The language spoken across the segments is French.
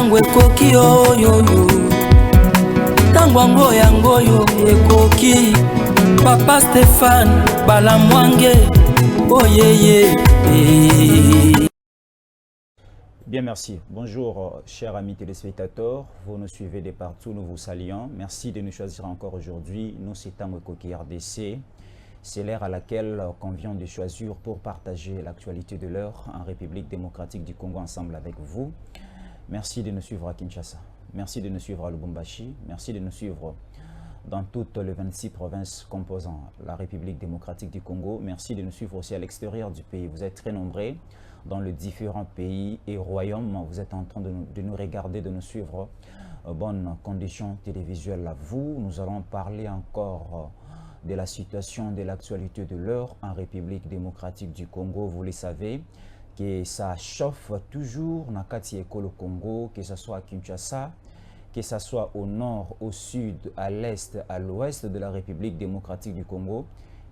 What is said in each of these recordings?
tango ekoki oyoyo tango yango yo ekoki Papa Stéphane Balamwange oyeye. Bien, merci. Bonjour, chers amis téléspectateurs. Vous nous suivez de partout, nous vous saluons. Merci de nous choisir encore aujourd'hui. Nous, c'est Tango Ekoki RDC. C'est l'ère à laquelle on vient de choisir pour partager l'actualité de l'heure en République démocratique du Congo ensemble avec vous. Merci de nous suivre à Kinshasa. Merci de nous suivre à Lubumbashi. Merci de nous suivre dans toutes les 26 provinces composant la République démocratique du Congo. Merci de nous suivre aussi à l'extérieur du pays. Vous êtes très nombreux dans les différents pays et royaumes. Vous êtes en train de nous regarder, de nous suivre. Bonnes conditions télévisuelles à vous. Nous allons parler encore de la situation, de l'actualité de l'heure en République démocratique du Congo. Vous le savez, que ça chauffe toujours dans le Congo, que ce soit à Kinshasa, que ce soit au nord, au sud, à l'est, à l'ouest de la République démocratique du Congo.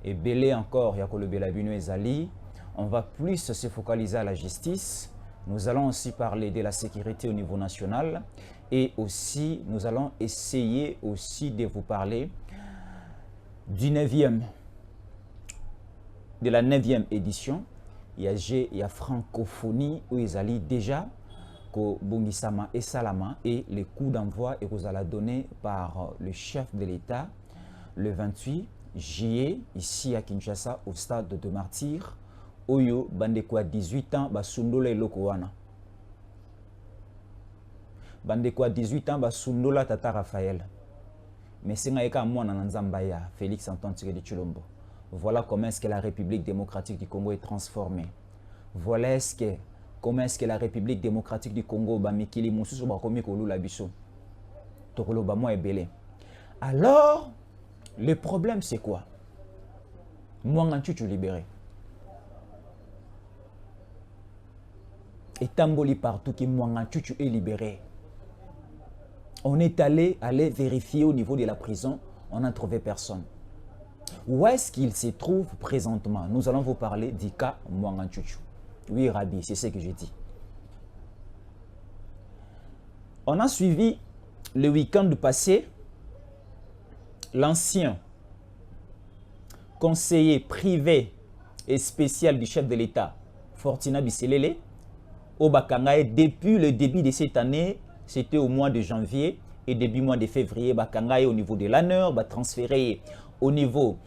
Et belé encore, Yakolo Belabino et Zali. On va plus se focaliser à la justice. Nous allons aussi parler de la sécurité au niveau national. Et aussi, nous allons essayer aussi de vous parler du 9e, de la 9e édition. Il y a francophonie où ils allaient déjà que Bungisama et Salama et les coups d'envoi et vous allez donner par le chef de l'État le 28 juillet ici à Kinshasa au stade de Martyrs. Oyo bandeko à 18 ans basundola eloko wana. Bandeko à 18 ans basundola tata Raphaël. Mais c'est ngaïka mwana na nzamba ya Félix Antoine Tshisekedi Tshilombo. Voilà comment est-ce que la République démocratique du Congo est transformée. Voilà comment est-ce que la République démocratique du Congo ba mikili mususu ba komi ko lula biso. Tokolo ba moi ebele. Alors, le problème c'est quoi? Mwanga Chuchu libéré. Et tamboli partout que Mwanga Chuchu est libéré. On est allé vérifier au niveau de la prison, on n'a trouvé personne. Où est-ce qu'il se trouve présentement? Nous allons vous parler du cas Mwanga Chuchu. Oui, Rabi, c'est ce que je dis. On a suivi le week-end passé l'ancien conseiller privé et spécial du chef de l'État, Fortina Bisselele, au Bakangaye, depuis le début de cette année, c'était au mois de janvier et début mois de février, Bakangaye au niveau de l'honneur, transféré au niveau,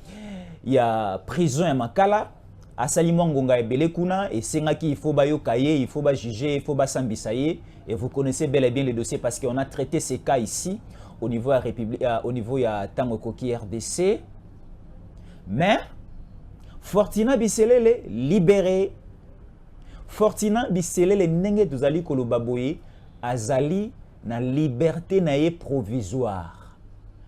il y a prison à Makala, à Salimongonga et Belekuna, et Sengaki, il faut bayokaye, il faut juger, il faut sambisaye, et vous connaissez bel et bien le dossier parce qu'on a traité ces cas ici, au niveau de la République, au niveau de Tango Ekoki RDC, mais Fortina Bisselele libéré. Fortina Bisselele nenge tuzali kolobaboye azali na liberté naye provisoire.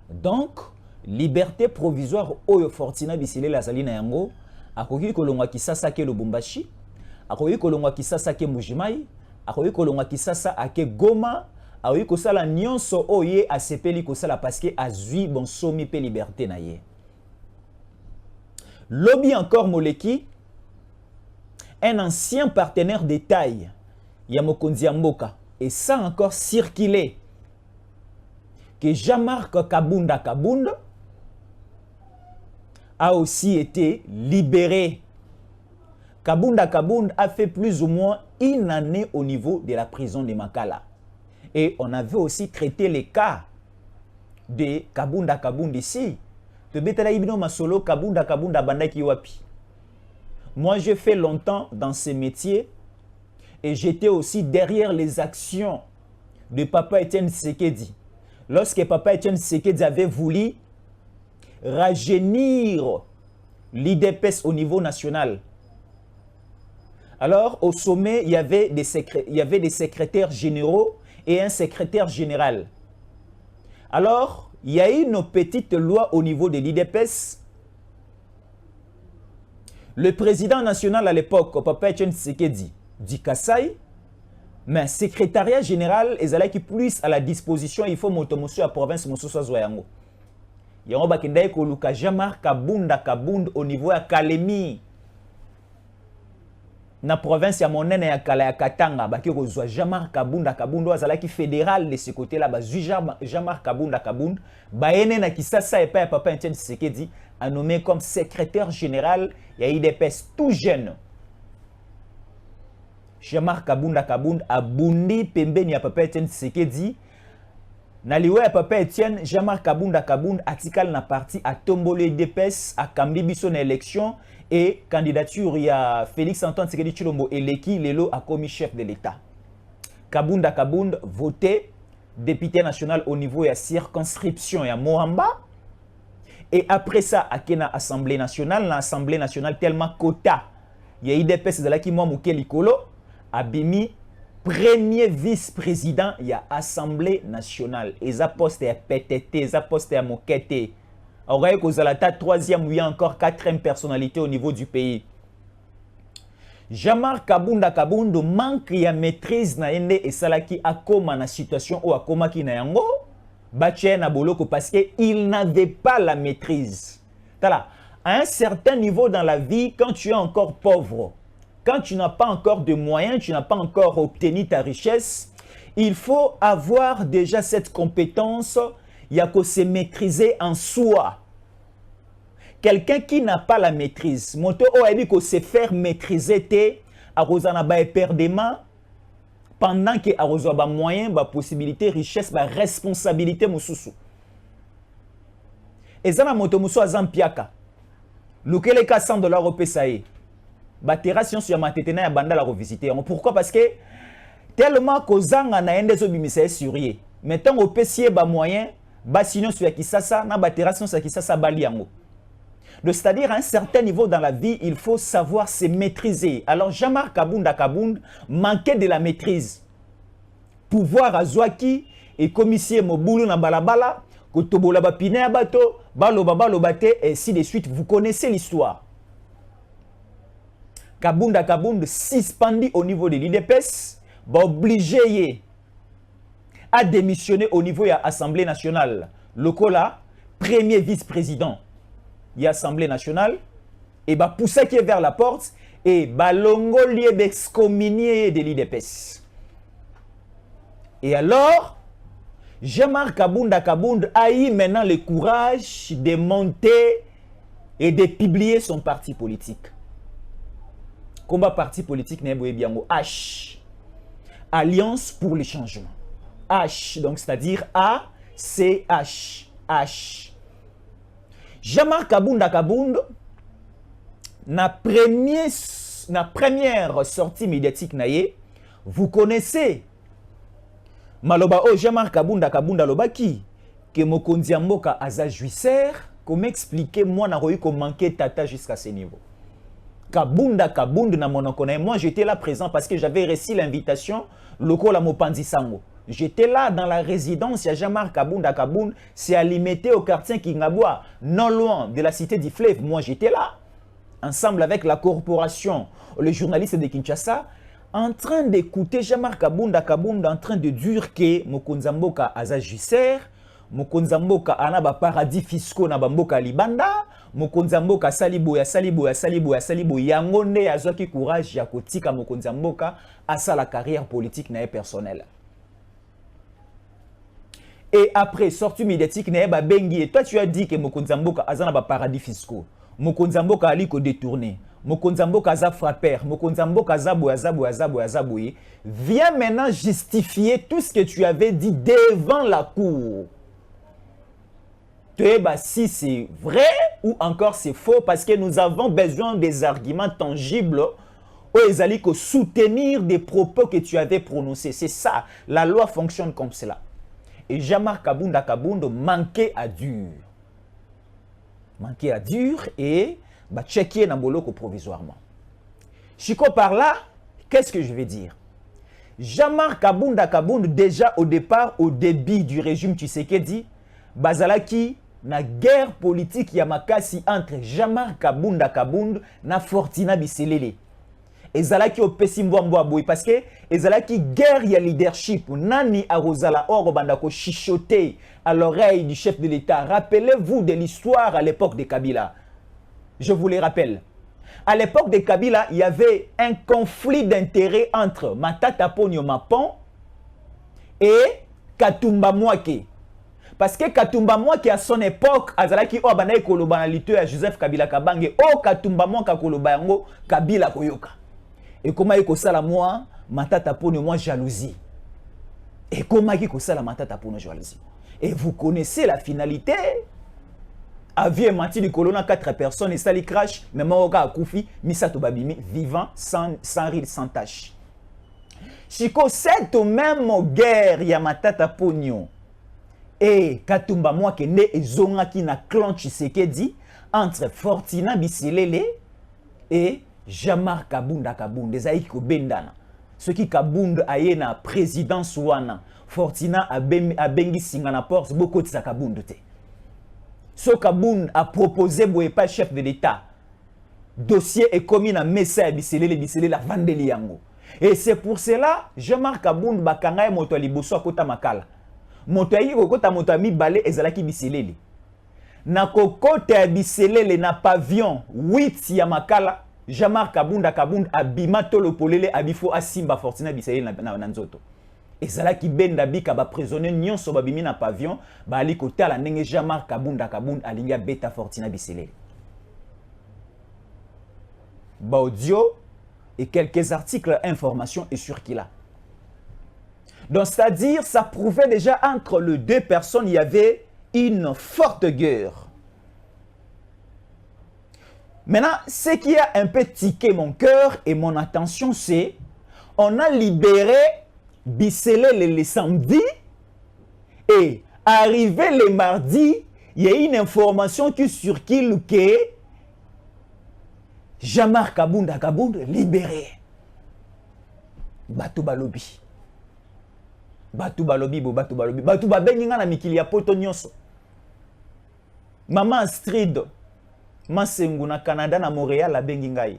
Donc liberté provisoire oyo Fortina Bisselele azali na yango akoki kolongwa kisasa ke Lubumbashi, akoki kolongwa kisasa ke Mujimai, akoki kolongwa kisasa ake Goma, akoki kosala nyonso oye asepeli kosala parce que azui bonsomi pe liberté naye. Lobby encore Moleki, un ancien partenaire de taille, Yamokonzi Mboka, et ça encore circulé, que Jean-Marc Kabunda Kabunda a aussi été libéré. Kabunda Kabunda a fait plus ou moins une année au niveau de la prison de Makala. Et on avait aussi traité les cas de Kabunda Kabunda ici. De Betala Ibino Masolo, Kabunda Kabunda Bandaki Wapi. Moi, j'ai fait longtemps dans ce métier et j'étais aussi derrière les actions de Papa Etienne Tshisekedi. Lorsque Papa Etienne Tshisekedi avait voulu rajeunir l'IDPS au niveau national. Alors, au sommet, il y avait des secrétaires généraux et un secrétaire général. Alors, il y a eu une petite loi au niveau de l'IDPS. Le président national à l'époque, Papa Etienne Tshisekedi, dit Kassai, mais secrétariat général, ils allaient qui plus à la disposition, il faut monter à la province, monsieur Soazoyango. Il y a un bakindai ko luka Jean-Marc Kabunda Kabunda au niveau à Kalemi. na province ya monene ya kala ya Katanga baki kozwa Jean-Marc Kabunda Kabunda azalaki fédéral de ce côté là bazui Jean-Marc Kabunda Kabunda baene na Kisasa et pa papa Etienne Tshisekedi a nommé comme secrétaire général ya IDPS tout jeune. Jean-Marc Kabunda Kabunda abundi pembeni ya papa Etienne Tshisekedi na liwe ya papa Etienne Jean-Marc Kabunda Kabunda atikal na parti a tombolo IDPS a kambi biso na élection et candidature ya Félix Antoine Tshisekedi Tshilombo eleki lelo a commis chef de l'État. Kabunda Kabunda voté député national au niveau ya circonscription ya Moamba et après ça akena assemblée nationale na assemblée nationale tellement quota ya IDPS zalaki mwa moke likolo abimi premier vice-président ya assemblée nationale eza poste ya PTT eza poste ya mokete. Aurait Kozalata, troisième ou encore quatrième personnalité au niveau du pays. Jean-Marc Kabunda Kabunda manque ya maîtrise na ende et salaki akoma na situation ou akoma ki na yango bache na boloko parce que il n'avait pas la maîtrise. Tala, à un certain niveau dans la vie, quand tu es encore pauvre, quand tu n'as pas encore de moyens, tu n'as pas encore obtenu ta richesse, il faut avoir déjà cette compétence. Il y a que se maîtriser en soi. Quelqu'un qui n'a pas la maîtrise, moto a dit que se faire maîtriser te arrosana ba perdement pendant que arrosa ba moyen, ba possibilité, richesse, ba responsabilité mususu. Ezana moto musu azampiaka. Lukele ka $100 au PSAE. Ba terration sur ma tetena ya banda la revisiter. Pourquoi? Parce que tellement kozanga na ende zo bimisa surie. Mettons au PSAE ba moyen Bassino sur Kisasa, na batération sur Kisasa Baliango. C'est-à-dire, à un certain niveau dans la vie, il faut savoir se maîtriser. Alors, Jean-Marc Kabunda Kabunda manquait de la maîtrise. Pouvoir à Zouaki et commissaire Moboulou na balabala, Kotobola Bapine Abato, Balo Bate, et ainsi de suite. Vous connaissez l'histoire. Kabunda Kabunda suspendu au niveau de l'IDPS, obligé a démissionné au niveau de l'Assemblée nationale. Lokola, premier vice-président de l'Assemblée nationale, et bah poussé qui est vers la porte, et bah longo lié d'excommunier de l'IDPS. Et alors, Jean-Marc Kabunda Kabunda a eu maintenant le courage de monter et de publier son parti politique. Combat parti politique n'est bien H. Alliance pour le changement. H, donc c'est-à-dire A-C-H. H. Jean-Marc Kabunda Kabunda, na première sortie médiatique naye, vous connaissez Maloba o Jean-Marc Kabunda Kabunda Lobaki, que Mokonzi Mboka aza juisseur, comment expliquer moi na royi ko manquer tata jusqu'à ce niveau. Kabunda Kabunda na monokone, moi j'étais là présent parce que j'avais reçu l'invitation lokola Mopanzi Sango. J'étais là dans la résidence à Jean-Marc Kabunda Kabunda, c'est à limiter au quartier Kingaboua, non loin de la cité du fleuve. Moi j'étais là, ensemble avec la corporation, les journalistes de Kinshasa, en train d'écouter Jean-Marc Kabunda Kabunda en train de dire que Mokonzi Mboka azajisseur, Mokonzi Mboka anaba paradis fiscaux na bamboka libanda, Mokonzi Mboka salibo yangonde yazwaki courage ya kotika Mokonzi Mboka asa la carrière politique na personnelle. Et après, sortie médiatique, et toi tu as dit que Mokonzi Mboka azana ba paradis fiscaux. Mokonzi Mboka ali ko détourner. Mokonzi Mboka aza frappeur. Mokonzi Mboka azabou. Viens maintenant justifier tout ce que tu avais dit devant la cour. Tu sais, si c'est vrai ou encore c'est faux, parce que nous avons besoin des arguments tangibles où ils allaient soutenir des propos que tu avais prononcés. C'est ça, la loi fonctionne comme cela. Et Jean-Marc Kabunda Kabunda manquait à dur. Manquait à dur et checker dans boloko provisoirement. Chico par là, qu'est-ce que je vais dire? Jean-Marc Kabunda Kabunda, déjà au départ, au début du régime Tshisekedi, bazalaki na guerre politique yamakasi entre Jean-Marc Kabunda Kabunda na Fortina Biselele. Ezalaki au Pesimboamboa boy parce que ezalaki guerre ya leadership. Nani arozala oro bandako chichoter à l'oreille du chef de l'État. Rappelez-vous de l'histoire à l'époque de Kabila. Je vous les rappelle. À l'époque de Kabila, il y avait un conflit d'intérêts entre Matata Ponyo Mapon et Katumba Mwake. Parce que Katumba Mwake, à son époque, Azalaki Obanaï Kolobanalité à Joseph Kabila Kabange, oh Katumba Mwake Kolobango, Kabila Koyoka. Et comment il y a la moi, Matata Ponyo moi jalousie. Et comment il y a la Matata Ponyo jalousie. Et vous connaissez la finalité. Aviez menti du colonna 4 personnes et ça les crash, mais Maoka a Koufi, Misato Babimi, vivant, sans rire, sans tâche. Chiko, cette même guerre, Yamatata Pognon et Katumba Mwake ne ezonga ki na clan Tshisekedi entre Fortina Biselele et Jamar Kabunda Kabunda, Zaïki Kobendana. Ce qui Kabunda aye na présidence wana, Fortina a bengi singana porte, beaucoup de sa Kabunda te. So Kaboun a proposé boye pas chef de l'État. Dossier est commis na messa Biselele la vandeli yango. Et c'est pour cela, Jean-Marc Kaboun bakanga moto liboso akota makala. Moto yi kokota moto ami balé ezalaki Biselele. Na kokota Biselele na pavillon 8 ya makala, Jean-Marc Kaboun abima tolo polele abifo asimba Fortina Biselele na nzoto. Et ça là qui benda bika ba prisonnier nyonso babimi na pavillon ba ali kotala ndenge Jean-Marc Kabunda alinga beta Fortina Biselele. Ba audio et quelques articles informations et sur qui là. Donc c'est-à-dire ça prouvait déjà entre les deux personnes il y avait une forte guerre. Maintenant, ce qui a un peu tiqué mon cœur et mon attention c'est on a libéré Biselele le samedi et arrivé le mardi, il y a une information qui circule que Jean-Marc Kabunda libéré. Batu balobi. Batu balobi. Batu babenginga na mikili ya poto nyonso. Maman Astrid Masengu na Canada na Montréal la bengingai.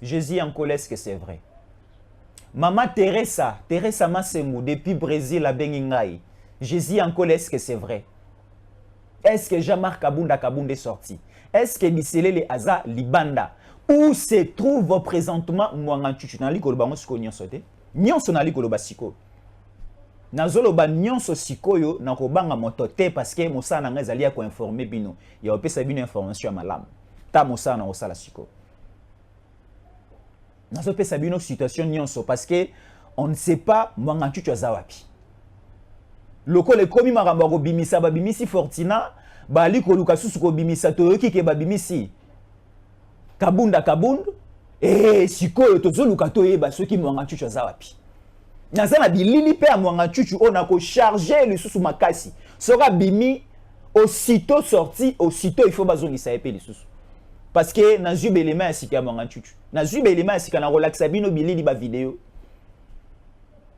Jésus en colère que c'est vrai. Maman Teresa Masengu depuis Brésil à Bengingai. Jésus en colère, est-ce que c'est vrai? Est-ce que Jean-Marc Kabunda est sorti? Est-ce que Biselele Aza Libanda? Où se trouve présentement Mwanganchuchu? Nali koloba mosiko nyonso te. Nyonso nali koloba siko. Nazoloba nyonso sikoyo na kobanga moto te parce que mosana nga ezali ya ko informer bino. Ya opesa bino information ya malamu. Ta mosana osala siko. Nous avons fait une situation nyonso parce que on ne sait pas mwanga chuchu azawapi. Loko le komi maramba ko bimisa ba bimisi Fortina bali ko luka susu ko bimisa toyoki ke ba bimisi Kabunda sikoyo tozo luka toyeba soki mwanga chuchu azawapi. Nazana bilili pe mwanga chuchu on a ko charger le susu makasi. Sera bimi aussitôt sorti aussitôt il faut bazongisa epé le susu. Parce que na zube elema ya sika mwanga chuchu. Na zube elema ya sika na relaxa bino bilili ba vidéo.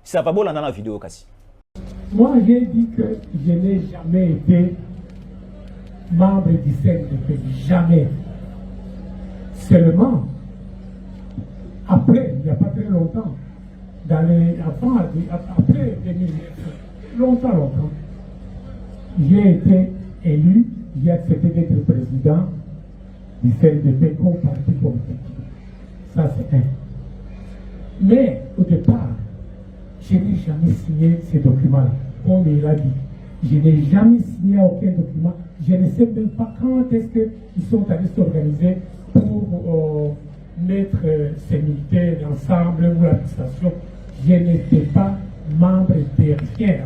Ça pas bon dans la vidéo kasi. Moi j'ai dit que je n'ai jamais été membre du CNDP, jamais. Seulement après, il n'y a pas très longtemps, après 2009, longtemps, j'ai été élu, j'ai accepté d'être président du CNDP comme parti politique. Ça, c'est un. Mais, au départ, je n'ai jamais signé ces documents-là. Comme il a dit, je n'ai jamais signé aucun document. Je ne sais même pas quand est-ce qu'ils sont allés s'organiser pour mettre ces militaires ensemble ou l'administration. Je n'étais pas membre de rien.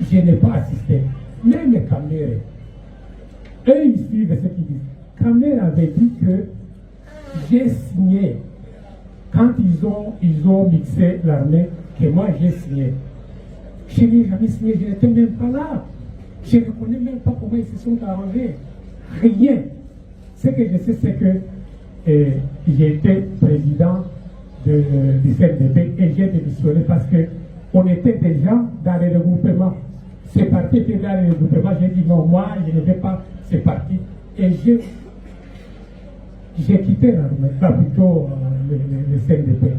Je n'ai pas assisté. Même les Kamere, eux, ils suivent ce qu'ils disent. Kamere avait dit que j'ai signé, quand ils ont mixé l'armée, que moi j'ai signé. Je n'ai jamais signé, je n'étais même pas là. Je ne connais même pas comment ils se sont arrangés. Rien. Ce que je sais, c'est que j'ai été président du CNDP et j'ai démissionné parce qu'on était déjà dans les regroupements. Ces partis étaient dans les regroupements. J'ai dit non, moi, je ne vais pas ces partis. Et j'ai quitté l'armée, plutôt le CNDP.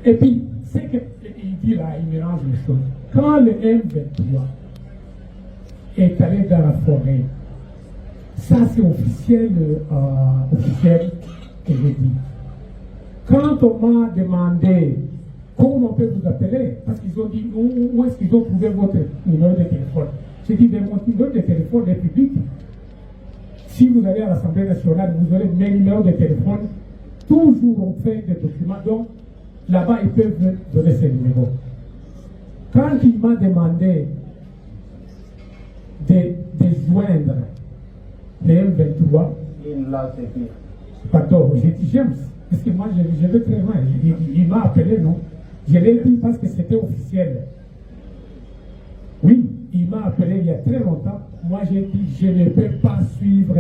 Et puis, ce qu'il dit là, il mélange les choses. Quand le M23 est allé dans la forêt, Ça, c'est officiel, officiel que j'ai dit. Quand on m'a demandé comment on peut vous appeler, parce qu'ils ont dit où est-ce qu'ils ont trouvé votre numéro de téléphone. J'ai dit, mais mon numéro de téléphone est public. Si vous allez à l'Assemblée nationale, vous aurez mes numéros de téléphone. Toujours on fait des documents, donc là-bas ils peuvent donner ces numéros. Quand il m'a demandé de joindre les M23, il l'a fait. pardon, j'ai dit James, parce que moi je vais très loin. Il m'a appelé, non? Je l'ai dit parce que c'était officiel. Oui, il m'a appelé il y a très longtemps. Moi j'ai dit, je ne peux pas suivre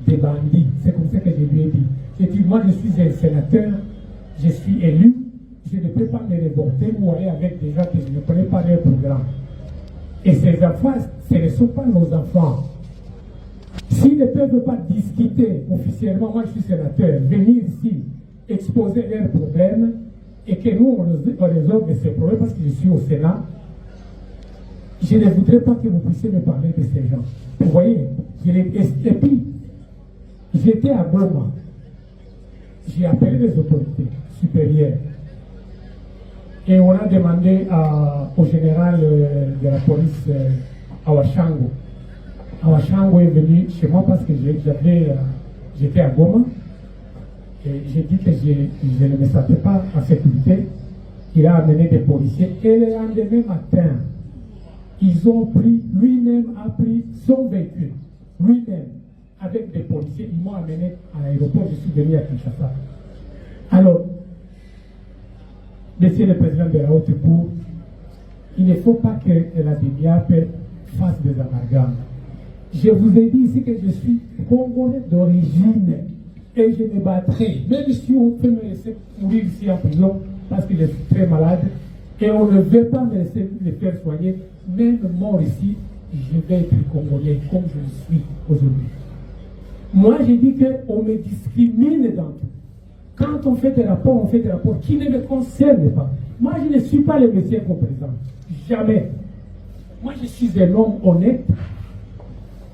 des bandits. C'est comme ça que je lui ai dit. J'ai dit, moi je suis un sénateur, je suis élu, je ne peux pas me révolter ou aller avec des gens que je ne connais pas leur programme. Et ces enfants, ce ne sont pas nos enfants. S'ils ne peuvent pas discuter officiellement, moi je suis sénateur, venir ici, exposer leurs problèmes, et que nous on résolve ces problèmes parce que je suis au Sénat, je ne voudrais pas que vous puissiez me parler de ces gens. Vous voyez, et puis, j'étais à Goma, j'ai appelé les autorités supérieures, et on a demandé au général de la police, Awashango. Awashango est venu chez moi parce que j'étais à Goma, et j'ai dit que je ne me sentais pas en sécurité. Il a amené des policiers, et le lendemain matin, ils ont pris, lui-même a pris son véhicule, lui-même, avec des policiers, ils m'ont amené à l'aéroport, je suis venu à Kinshasa. Alors, Monsieur le Président de la Haute Cour, il ne faut pas que la DIAP fasse des amalgames. Je vous ai dit ici que je suis congolais d'origine et je me battrai, même si on peut me laisser mourir ici en prison parce que je suis très malade et on ne veut pas me laisser me faire soigner, même mort ici, je vais être congolais comme je le suis aujourd'hui. Moi, j'ai dit qu'on me discrimine dans tout. Quand on fait des rapports, on fait des rapports qui ne me concernent pas. Moi, je ne suis pas le monsieur qu'on présente. Jamais. Moi, je suis un homme honnête,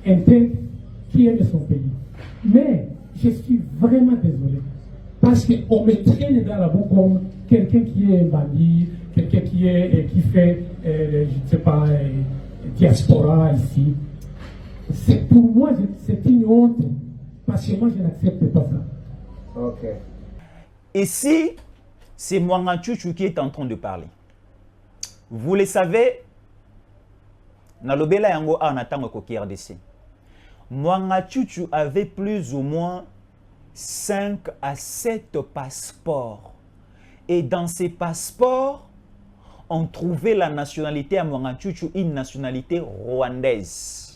intègre, qui aime son pays. Mais je suis vraiment désolé. Parce qu'on me traîne dans la boue comme quelqu'un qui est un bandit, quelqu'un qui fait, je ne sais pas, diaspora ici. Pour moi, c'est une honte. Parce que moi, je n'accepte pas ça. Ok. Ici, c'est Mwanga Chuchu qui est en train de parler. Vous le savez, Nalobela Yango a Natango Koki RDC. Mwanga Chuchu avait plus ou moins 5 à 7 passeports. Et dans ces passeports, on trouvait la nationalité à Mwanga Chuchu, une nationalité rwandaise.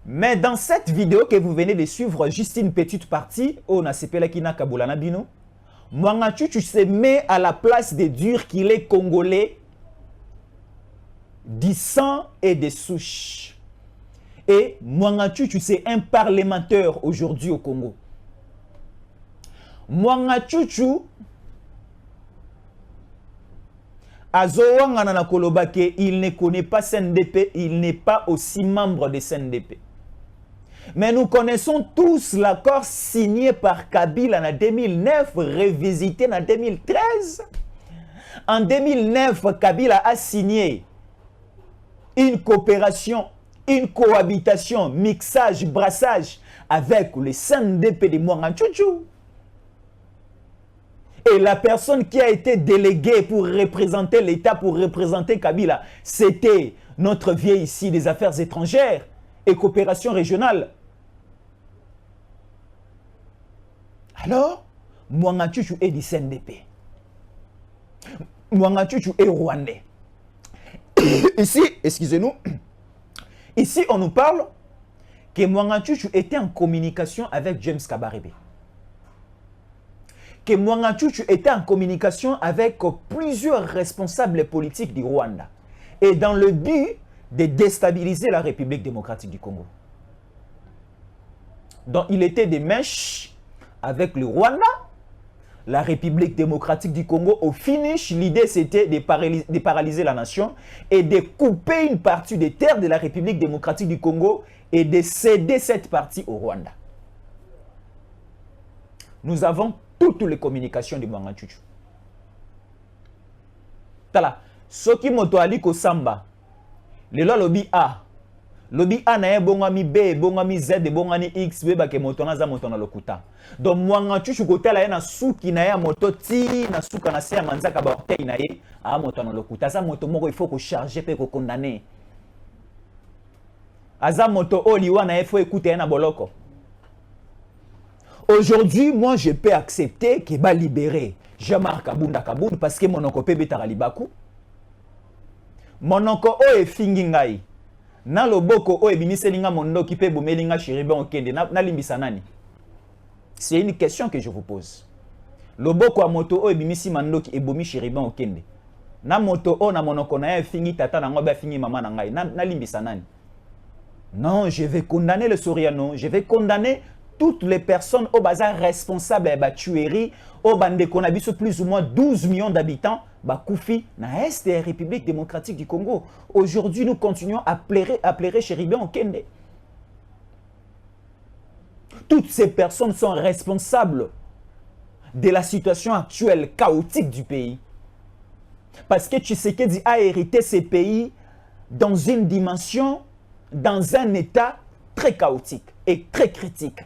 Mais dans cette vidéo que vous venez de suivre, juste une petite partie, on a sepelé Kina Kabulana Bino, Mwanga Chuchu se met à la place de dire qu'il est congolais du sang et des souches. Et Mwanga Chuchu, c'est un parlementaire aujourd'hui au Congo. Mwanga Chuchu, Azowanga na Kolobake, il ne connaît pas CNDP, il n'est pas aussi membre de CNDP. Mais nous connaissons tous l'accord signé par Kabila en 2009, revisité en 2013. En 2009, Kabila a signé une coopération, une cohabitation, mixage, brassage avec le CNDP de Mwanga Chuchu. Et la personne qui a été déléguée pour représenter l'État, pour représenter Kabila, c'était notre vieil ici des affaires étrangères et coopération régionale. Alors, Mwanga Chuchu est du CNDP. Mwanga Chuchu est rwandais. Ici, excusez-nous, ici on nous parle que Mwanga Chuchu était en communication avec James Kabarebe. Que Mwanga Chuchu était en communication avec plusieurs responsables politiques du Rwanda. Et dans le but de déstabiliser la République démocratique du Congo. Donc il était des mèches avec le Rwanda, la République démocratique du Congo. Au finish, l'idée c'était de paralyser la nation et de couper une partie des terres de la République démocratique du Congo et de céder cette partie au Rwanda. Nous avons toutes les communications de Mwanga Ntchouchou. Tala, soki moto ali ko samba, le lobby A. Lobby A na bongami B, bongami Z, bongani X, B ke moto na za moto na lokuta. Donc Mwanga Ntchouchou ko tala na suki na ya moto ti na suka na se manzaka ba orteil na ye a moto na lokuta. Za moto moko il faut ko charger pe ko condamner. Aza moto oliwa na il faut écouter na boloko. Aujourd'hui, moi, je peux accepter qu'il va libérer Jean-Marc Kabunda Kabunda parce que mon oncle peut Taralibaku. Mon oncle est fingingai. Na loboko o ebimiselinga mondo ki pe bomelinga shiribe okende na limbisa nani. C'est une question que je vous pose. Loboko a moto o ebimisi mando ki ebomi shiribe okende. Na moto o na monoko na fingi tata na ngoba fingi mama na ngai na limbisa nani. Non, je vais condamner le Soriano, je vais condamner toutes les personnes au bazar responsables de la tuerie, au bande qu'on a vu sur plus ou moins 12 millions d'habitants, Bakoufi, na est de la République démocratique du Congo. Aujourd'hui, nous continuons à pleurer chez Ribé en Kende. Toutes ces personnes sont responsables de la situation actuelle chaotique du pays. Parce que Tshisekedi a hérité ces pays dans une dimension, dans un état très chaotique et très critique.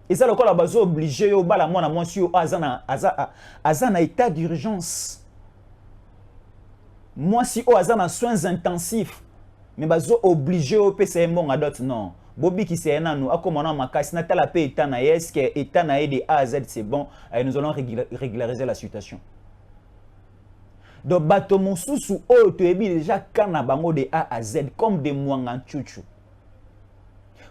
Et ça, le cas, la obligé au bas la moine à moi sur azana état d'urgence. Moi si au azana soins intensifs, mais bazo obligé au PCM bon adot non. Bobby qui c'est un nous a comme on a ma casse n'a la paix état na est-ce que état na de A à Z c'est bon et nous allons régulariser la situation. Donc bato monsusu o to ebi déjà kana bango de A à Z comme des Mwanga Ntchouchou.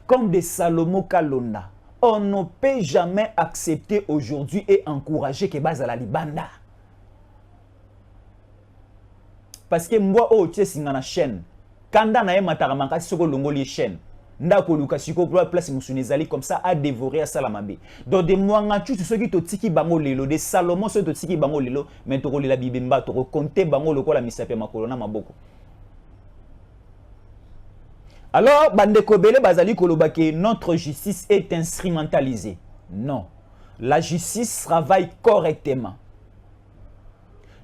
Comme des Salomo Kalonda. On ne peut jamais accepter aujourd'hui et encourager que base à la libanda. Parce que moi, oh, tu sais, c'est une chaîne. Quand on a un mataramanka, c'est ce longo les chaînes. Ndako lukasiko pour la place musunezali comme ça à dévorer à salamabe. Donc des Mwanga Ntchouchou ceux qui to tiki bango lelo, des Salomon ceux to tiki bango lelo, mais to la bibemba to compter bango loko la misape makolona maboko. Alors, Bandeko Bele Bazali Kolobake, notre justice est instrumentalisée. Non. La justice travaille correctement.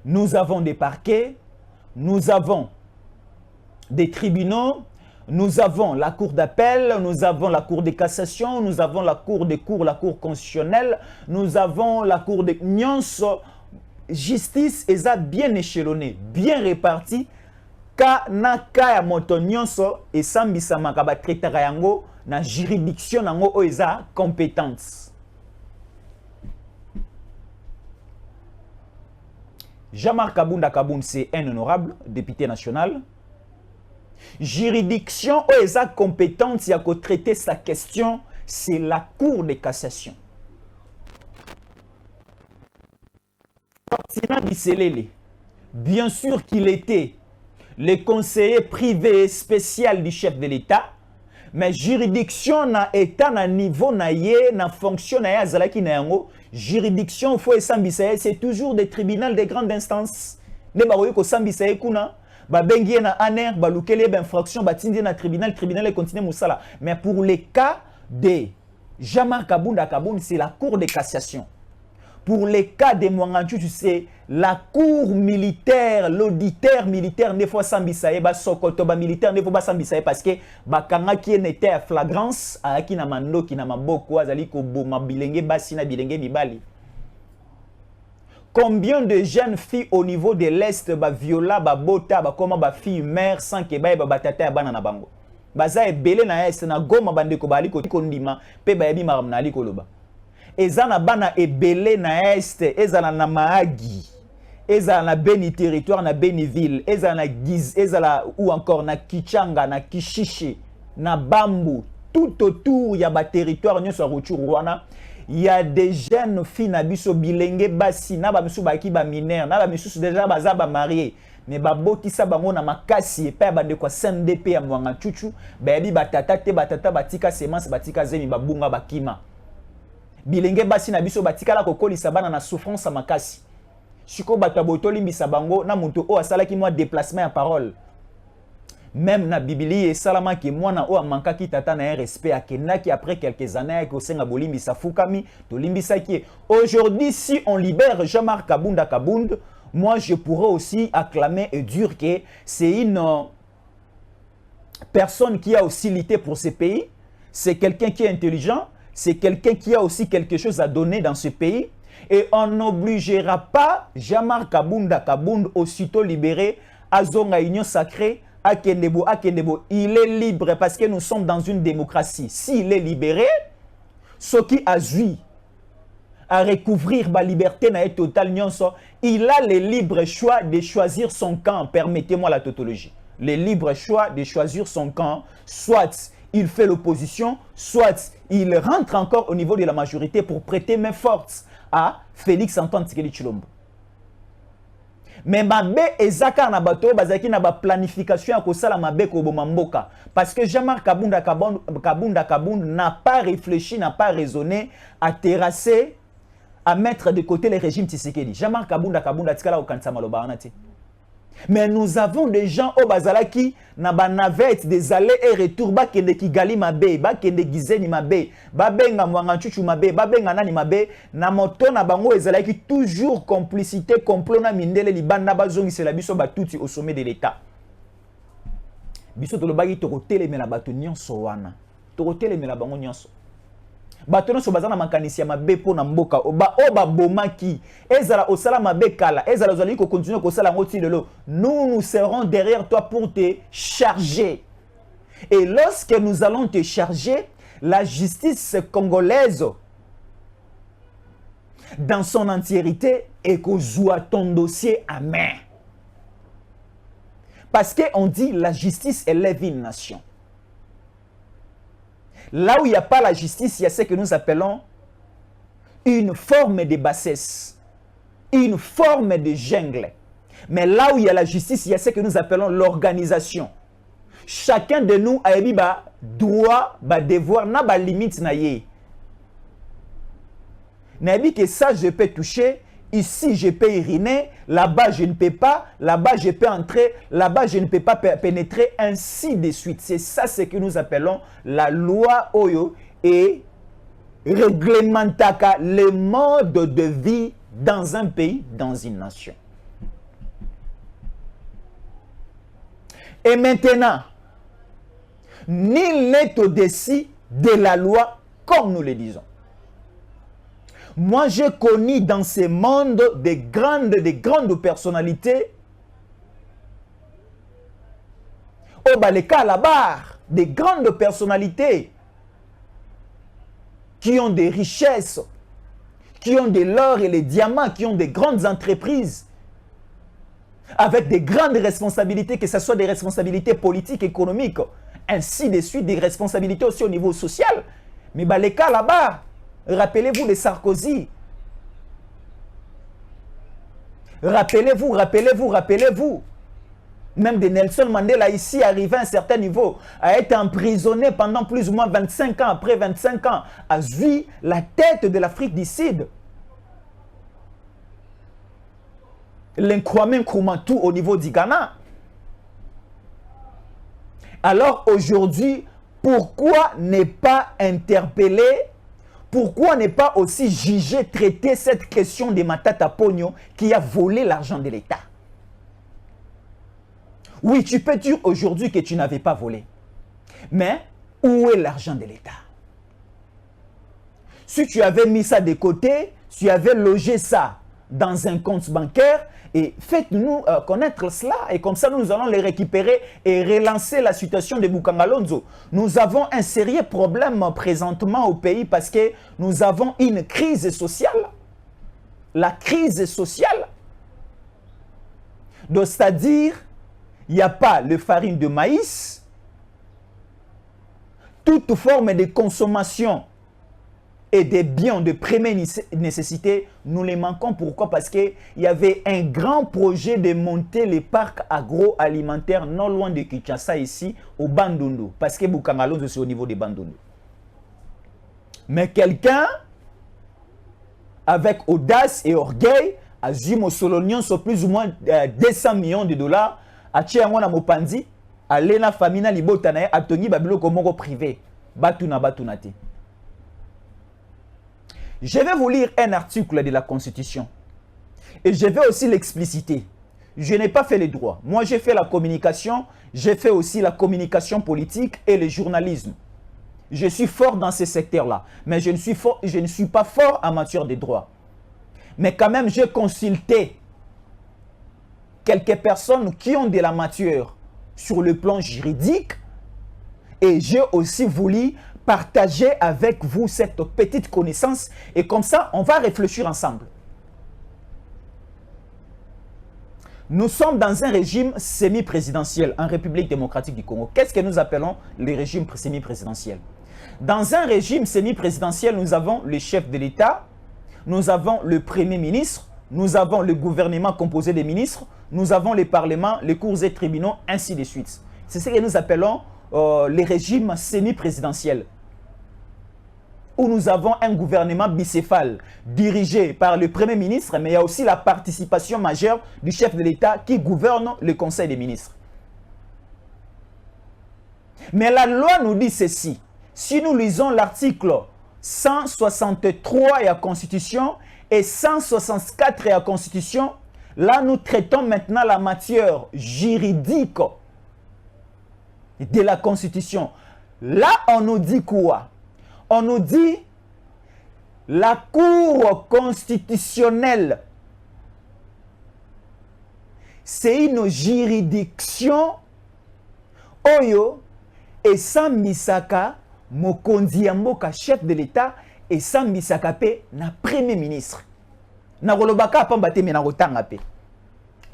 Nous avons des parquets, nous avons des tribunaux, nous avons la cour d'appel, nous avons la cour de cassation, nous avons la cour de cour, la cour constitutionnelle, nous avons la cour de Nyonso. Justice est bien échelonnée, bien répartie. Ka na kaya moto nyonso et sambisa makaba traitera yango na juridiction nango o eza compétence. Jean-Marc Kabunda Kabunda c'est un honorable député national. Juridiction o eza compétence ya ko traiter sa question, c'est la cour de cassation. Ferdinand Biselele, bien sûr qu'il était le conseiller privé spécial du chef de l'État, mais juridiction na état na niveau na ye na fonction na ya zalaki na yango, juridiction faut esambisa c'est toujours des tribunaux de grande instance. Ne ba ko sambisa kuna ba bengi na aner ba lukele ba infraction ba tindi na tribunal et continue musala. Mais pour les cas de Jean-Marc Kabunda Kabunda, c'est la cour de cassation. Pour les cas de Mwanga Ntchouchou, c'est la cour militaire, l'auditeur militaire ne faut sambisaye, ba sokoto ba militaire ne faut pas sambisaye parce que ba kanga qui était à flagrance a ki na mando ki na maboko azali ko boma bilenge basi na bilenge mibali. Combien de jeunes filles au niveau de l'Est ba viola ba bota ba comment ba fille mère sans que ba batata ya bana na bango. Baza ebele na Est na goma bande ko bali ko ndima pe ba yebi maram na ali ko loba. Ezana bana ebele na Est, ezana na Mahagi, ezana na Beni territoire na Beniville, ezana na Giz, ezala ou encore na Kichanga, na Kishishi, na Bambu, tout autour il y a ba territoire nyo so Rwanda. Il y a des jeunes filles na biso bilenge basi na ba misu ba ki ba mineur, na ba misu déjà baza ba marié. Mais ba botisa bango na makasi pe ba de kwa CNDP ya Mwanga Ntchouchou, ba yebi batata te batata batika semence batika zemi babunga bakima. bilenge basi na biso batikala kokolisa bana na souffrance à makasi. Siko bataboto limbisa bango na muto o asalaki moi déplacement à parole. Même na Bibli et salama ki mwana o manka ki tata na un respect akena qui après quelques années ko senga bolimbisa fukami to limbisa ki. Aujourd'hui si on libère Jean-Marc Kabunda Kabund, moi je pourrais aussi acclamer et dire que c'est une personne qui a aussi lutté pour ce pays, c'est quelqu'un qui est intelligent, c'est quelqu'un qui a aussi quelque chose à donner dans ce pays. Et on n'obligera pas Jean-Marc Kabunda Kabund aussitôt libéré à Zonga Union Sacrée, à Kendebo, il est libre parce que nous sommes dans une démocratie. S'il est libéré, ce qui a joué à recouvrir ma liberté na totale, il a le libre choix de choisir son camp. Permettez-moi la tautologie. Le libre choix de choisir son camp, soit il fait l'opposition, soit il rentre encore au niveau de la majorité pour prêter main forte à Félix Antoine Tshisekedi Tshilombo. Mais mabe ezaka na bato bazaki na ba planification ya kosala mabe ko bomamboka parce que Jean-Marc Kabunda Kabund n'a pas réfléchi, n'a pas raisonné à terrasser, à mettre de côté le régime Tshisekedi. Jean-Marc Kabunda tikala okanisa maloba anati. Mais nous avons des gens au bazalaki na ba navette des allers et retours ba kende Kigali mabe, ba kende Gizeni mabe, ba benga Mwanganchuchu mabe, ba benga nani mabe, na moto na bango ezalaki toujours complicité, complot na mindele libanda bazongi c'est la biso batuti au sommet de l'état. Biso to lobaki to kotelemela bato nyonso wana. To kotelemela bango nyonso. Bato nyonso bazana makanisi ya mabe po na mboka oba bomaki ezala osala mabe kala ezala ozali ko continuer ko sala ngoti lelo, nous serons derrière toi pour te charger. Et lorsque nous allons te charger, la justice congolaise dans son entièreté et que joue ton dossier à main. Parce qu'on dit la justice élève une nation. Là où il n'y a pas la justice, il y a ce que nous appelons une forme de bassesse, une forme de jungle. Mais là où il y a la justice, il y a ce que nous appelons l'organisation. Chacun de nous a eu droit, devoir, n'a limite na ye. N'a dit que ça je peux toucher, ici je peux uriner, là-bas je ne peux pas, là-bas je peux entrer, là-bas je ne peux pas pénétrer, ainsi de suite. C'est ça ce que nous appelons la loi Oyo et réglementaka le mode de vie dans un pays, dans une nation. Et maintenant, nul n'est au-dessus de la loi comme nous le disons. Moi, j'ai connu dans ce monde de grandes personnalités. Au Baleka à la barre, des grandes personnalités qui ont des richesses, qui ont de l'or et les diamants, qui ont des grandes entreprises, avec des grandes responsabilités, que ce soit des responsabilités politiques, économiques, ainsi de suite, des responsabilités aussi au niveau social. Mais Baleka à la barre, rappelez-vous de Sarkozy. Rappelez-vous. Même de Nelson Mandela ici, arrivé à un certain niveau, a été emprisonné pendant plus ou moins 25 ans. Après 25 ans, a vu la tête de l'Afrique du Sud. L'Nkwame Nkrumah au niveau du Ghana. Alors aujourd'hui, pourquoi ne pas interpeller? Pourquoi ne pas aussi juger, traiter cette question de Matata Pogno qui a volé l'argent de l'État? Oui, tu peux dire aujourd'hui que tu n'avais pas volé. Mais où est l'argent de l'État? Si tu avais mis ça de côté, tu avais logé ça dans un compte bancaire, et faites-nous connaître cela, et comme ça nous allons les récupérer et relancer la situation de Bukangalonzo. Nous avons un sérieux problème présentement au pays parce que nous avons une crise sociale. La crise sociale. Donc c'est-à-dire, il n'y a pas le farine de maïs, toute forme de consommation et des biens de première nécessité, nous les manquons. Pourquoi? Parce qu'il y avait un grand projet de monter les parcs agroalimentaires non loin de Kinshasa ici, au Bandundu. Parce que Bukangalonzo, c'est au niveau de Bandundu. Mais quelqu'un avec audace et orgueil, azui Mossolonion sur plus ou moins 200 millions de dollars, a tchiango na mopandi, a lena famina libotana, a toni babilo komoko privé, batuna batunate. Je vais vous lire un article de la Constitution et je vais aussi l'expliciter. Je n'ai pas fait les droits. Moi, j'ai fait la communication, j'ai fait aussi la communication politique et le journalisme. Je suis fort dans ces secteurs-là, mais je ne suis pas fort en matière de droit. Mais quand même, j'ai consulté quelques personnes qui ont de la matière sur le plan juridique et j'ai aussi voulu partager avec vous cette petite connaissance et comme ça, on va réfléchir ensemble. Nous sommes dans un régime semi-présidentiel en République démocratique du Congo. Qu'est-ce que nous appelons le régime semi-présidentiel? Dans un régime semi-présidentiel, nous avons le chef de l'État, nous avons le Premier ministre, nous avons le gouvernement composé des ministres, nous avons les parlements, les cours et tribunaux, ainsi de suite. C'est ce que nous appelons les régimes semi-présidentiels, où nous avons un gouvernement bicéphale dirigé par le Premier ministre, mais il y a aussi la participation majeure du chef de l'État qui gouverne le Conseil des ministres. Mais la loi nous dit ceci. Si nous lisons l'article 163 de la Constitution et 164 de la Constitution, là nous traitons maintenant la matière juridique de la Constitution. Là on nous dit quoi? On nous dit la Cour constitutionnelle, c'est une juridiction oyo et sans misaka mokonzi ya mboka chef de l'État et sans misaka pe na premier ministre. Na rolobaka pamba te na rotanga pe.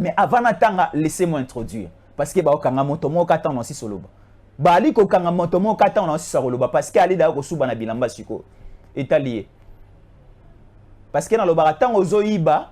Mais avant natanga, laissez-moi introduire parce que ba okanga moto moka tan aussi soloba. Bali ko kanga moto moka tan aussi soloba parce que ali da ko suba na bilamba siko étalier. Parce que na lobaka tan ozoyiba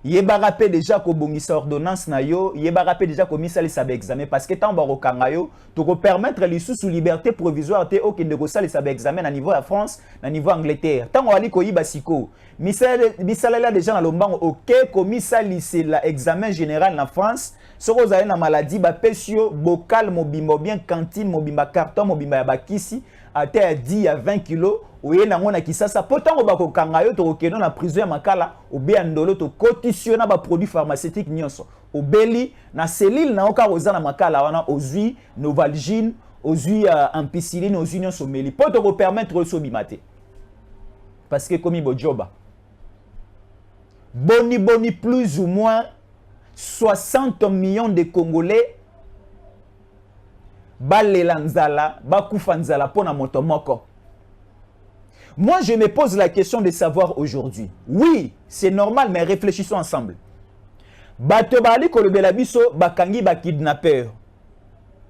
yeba pe déjà ko bongisa ordonnance na yo, yeba pe déjà ko misali sabe examen parce que tant baro kanga yo to ko permettre les sous liberté provisoire te o kende ko sali sabe examen na niveau ya France, na niveau Angleterre. Tant wali ko yiba siko, misala la déjà na lombango OK ko misali c'est la examen général na France, soko za na maladie ba pesio bocal mobimba bien cantine mobimba carton mobimba ya bakisi ate à 10 à 20 kilos. Oye na ngona kisasa potango bako kanga yo to keno na prison ya makala obe andolo to cotitiona ba produits pharmaceutiques nyonso obeli na cellule na oka roza na makala wana ozui Novalgine ozui ampicilline ozui nyonso meli poto ko permettre so bimate parce que comme bojoba boni plus ou moins 60 millions de Congolais balela nzala bakufa nzala pona moto moko. Moi, je me pose la question de savoir aujourd'hui. Oui, c'est normal, mais réfléchissons ensemble. Bato bali kolobela biso bakangi ba kidnappeur.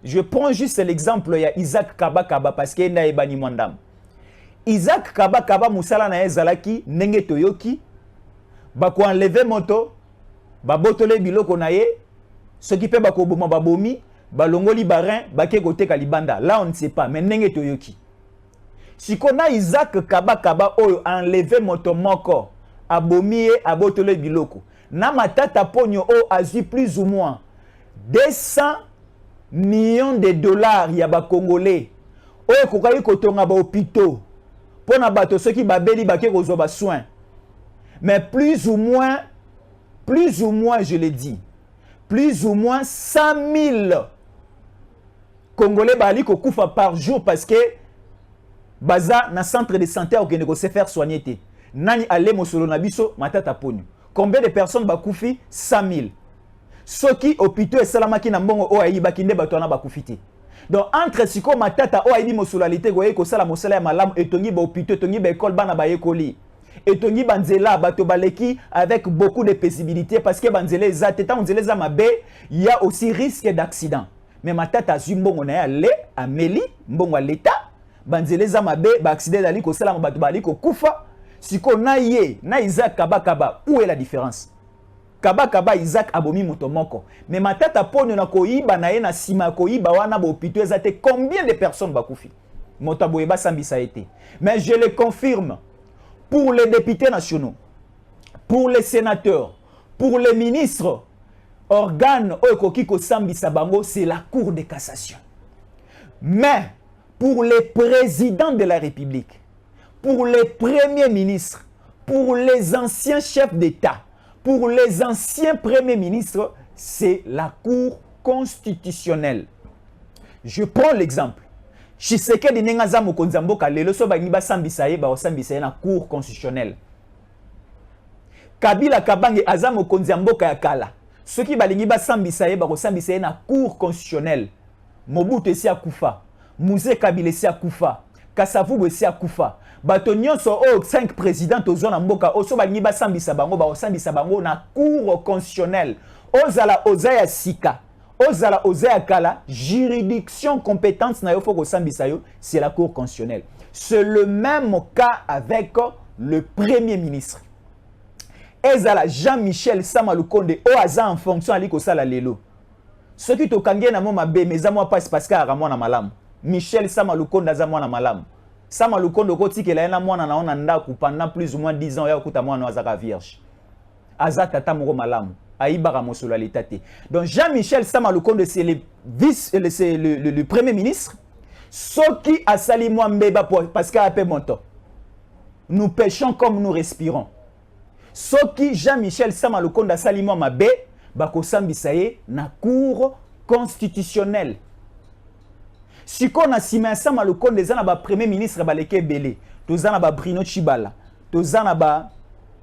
Je prends juste l'exemple ya Isaac Kaba parce que na ebani mwandam. Isaac Kaba musala na ezalaki ndenge toyoki bako enlever moto ba botole biloko na ye ce qui peut bako boma babomi balongoli barin bake koteka libanda. Là on ne sait pas, mais ndenge toyoki. Si on a Isaac Kaba oyo enlevé moto moko abomie abotole biloko na matata ponyo o azu plus ou moins 200 millions de dollars ya ba congolais oyo kokai kotonga ba hôpitaux pona bato ceux qui babeli bake kozwa ba soins mais plus ou moins je le dis plus ou moins 100 000 congolais bali ko kufa par jour parce que baza na centre de santé au Kenya se faire soigner te. Nani ale mosolo na biso matata ponyo. Combien de personnes bakufi? 100 000. Soki hôpitaux et salamaki na mbongo o ayi bakinde batona bakufi te. Donc entre siko matata o ayi mosolalité goye ko sala mosala ya malamu etongi ba hôpitaux etongi ba école bana ba yekoli. Etongi banzela bato baleki avec beaucoup de paisibilité parce que banzela ezate tant banzela za mabe, il y a aussi risque d'accident. Mais matata zumbongo na ya le ameli mbongo à l'état banzeleza mabe ba accident dali ko sala bato bali ko kufa siko na ye na Isaac Kaba où est la différence? Kaba Isaac abomi moto moko mais matata ponyo na koyiba na ye na sima koyiba wana ba hôpitaux ezate combien de personnes ba kufi moto boyeba sambisa été mais je le confirme pour les députés nationaux, pour les sénateurs, pour les ministres, organes, c'est la Cour de cassation. Mais pour les présidents de la République, pour les premiers ministres, pour les anciens chefs d'État, pour les anciens premiers ministres, c'est la Cour constitutionnelle. Je prends l'exemple. Tshisekedi nengaza mokonzi mboka lelo so bangi ba sambisa ye na Cour constitutionnelle. Kabila Kabange aza mokonzi mboka ya kala. Soki balingi ba sambisa ye na Cour constitutionnelle. Mobutu esi akufa, Mouzé Kabila esi akufa, Kasavubu esi akufa. Bato nyonso o 5 présidents ozona mboka oso balingi ba sambisa bango na Cour constitutionnelle. Ozala ozaya sika. Ozala ozaya kala, juridiction compétence na yo foko sambisa yo, c'est la Cour constitutionnelle. C'est le même cas avec le Premier ministre. Ezala Jean-Michel Sama Lukonde o aza en fonction aliko sala lelo. Ce qui to kange na moma be meza moi passe parce qu'à mwana malamu. Michel Sama Lukonde aza mwana malamu. Sama Lukonde koti ke la na mwana na ona ndaku pendant plus ou moins 10 ans ya kuta mwana azaka vierge. Aza tata moko malamu. Aïbara mosolo l'état. Donc Jean-Michel Sama Lukonde c'est le premier ministre. Ce qui a sali moi mbeba parce qu'à paix mon temps. Nous pêchons comme nous respirons. Ce qui Jean-Michel Sama Lukonde a sali moi mabe bako sambisaye na Cour constitutionnelle. Si qu'on a sima Sama Lukonde zana ba premier ministre baleke belé, tozana ba Bruno Chibala, tozana ba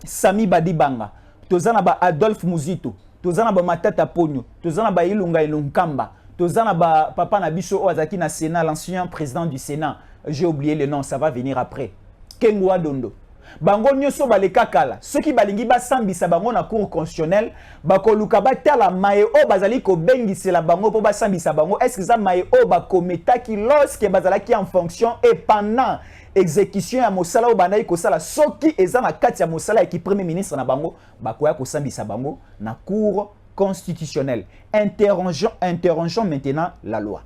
Sami Badibanga, tozana ba Adolphe Muzito, tozana ba Matata Ponyo, tozana ba Ilunga Ilunkamba, tozana ba Papa Nabiso Ozaki na Sénat, l'ancien président du Sénat. J'ai oublié le nom, ça va venir après. Kengwa Dondo. Bango nyoso baleka kala. Ceux qui balingi ba sambisa bango na Cour constitutionnelle, bako luka ba tala mae o bazali ko bengisi la bango po ba sambisa bango. Est-ce que ça mae o ba kometa ki lorsque bazala ki en fonction et pendant exécution ya mosala o banai ko sala soki eza na kati ya mosala ki premier ministre na bango bakoya ko sambisa bango na Cour constitutionnelle. Interrogeons maintenant la loi.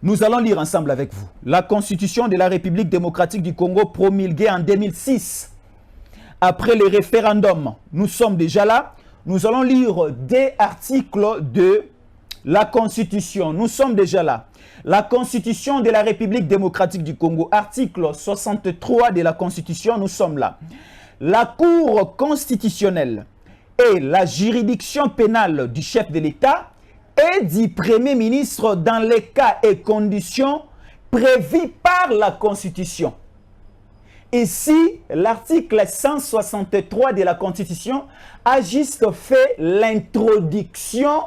Nous allons lire ensemble avec vous la Constitution de la République démocratique du Congo promulguée en 2006. Après le référendum, nous sommes déjà là. Nous allons lire des articles de la Constitution. Nous sommes déjà là. La Constitution de la République démocratique du Congo, article 63 de la Constitution, nous sommes là. La Cour constitutionnelle est la juridiction pénale du chef de l'État et du Premier ministre dans les cas et conditions prévus par la Constitution. Ici, l'article 163 de la Constitution a juste fait l'introduction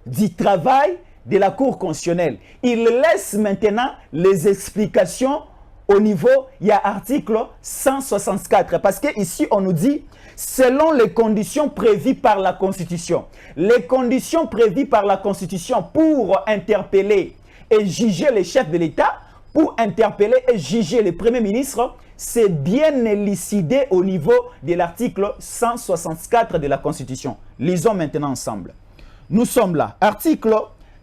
du travail de la Cour constitutionnelle. Il laisse maintenant les explications au niveau, il y a article 164. Parce que ici, on nous dit, selon les conditions prévues par la Constitution. Les conditions prévues par la Constitution pour interpeller et juger les chefs de l'État, pour interpeller et juger les premiers ministres, c'est bien élucidé au niveau de l'article 164 de la Constitution. Lisons maintenant ensemble. Nous sommes là. Article